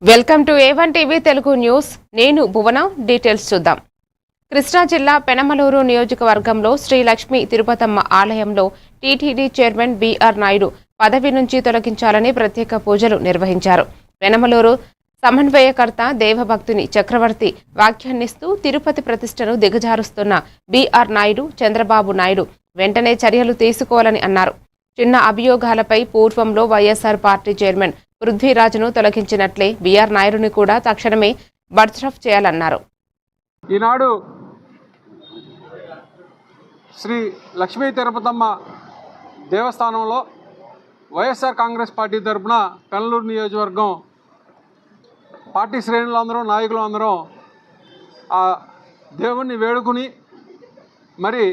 Welcome to A1 TV Telugu news. నేను భువన. Details చూద్దాం. కృష్ణా జిల్లా పెనమలూరు నియోజకవర్గంలో శ్రీ లక్ష్మీ తిరుపతమ్మ ఆలయంలో టీటీడీ చైర్మన్ బిఆర్ నాయుడు పదవి నుంచి తొలగించాలని ప్రత్యేక పూజలు నిర్వహించారు. పెనమలూరు సమన్వయకర్త దేవభక్తుని చక్రవర్తి వ్యాఖ్యానిస్తూ తిరుపతి ప్రతిష్టను దిగజారుస్తున్న బిఆర్ నాయుడు, చంద్రబాబు నాయుడు వెంటనే చర్యలు తీసుకోవాలని అన్నారు. చిన్న అభియోగాలపై పూర్వంలో వైఎస్ఆర్ పార్టీ చైర్మన్ పృథ్వీరాజ్ను తొలగించినట్లే బిఆర్ నాయుడుని కూడా తక్షణమే బర్తరఫ్ చేయాలన్నారు. ఈనాడు శ్రీ లక్ష్మీ తిరుపతమ్మ దేవస్థానంలో వైఎస్ఆర్ కాంగ్రెస్ పార్టీ తరఫున పెనమలూరు నియోజకవర్గం పార్టీ శ్రేణులందరూ నాయకులు అందరం ఆ దేవుణ్ణి వేడుకుని మరి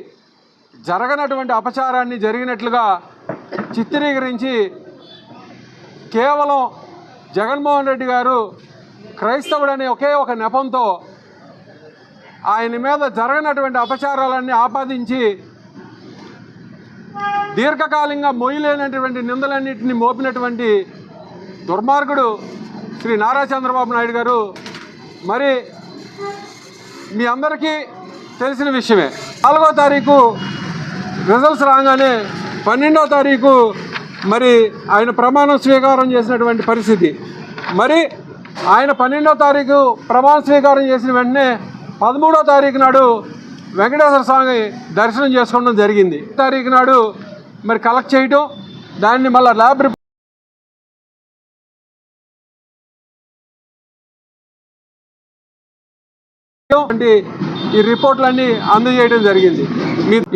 జరగనటువంటి అపచారాన్ని జరిగినట్లుగా చిత్రీకరించి కేవలం జగన్మోహన్ రెడ్డి గారు క్రైస్తవుడనే ఒకే ఒక నెపంతో ఆయన మీద జరగనటువంటి అపచారాలన్నీ ఆపాదించి దీర్ఘకాలంగా మొయ్యలేనటువంటి నిందలన్నింటినీ మోపినటువంటి దుర్మార్గుడు శ్రీ నారా చంద్రబాబు నాయుడు గారు. మరి మీ అందరికీ తెలిసిన విషయమే. 4వ తారీఖు రిజల్ట్స్ రాగానే 12వ తారీఖు మరి ఆయన ప్రమాణం స్వీకారం చేసినటువంటి పరిస్థితి. మరి ఆయన 12వ తారీఖు ప్రమాణ స్వీకారం చేసిన వెంటనే 13వ తారీఖు నాడు వెంకటేశ్వర స్వామి దర్శనం చేసుకోవడం జరిగింది. తారీఖు నాడు మరి కలెక్ట్ చేయటం, దాన్ని మళ్ళీ ల్యాబ్ ఈ రిపోర్ట్లన్నీ అందజేయడం జరిగింది.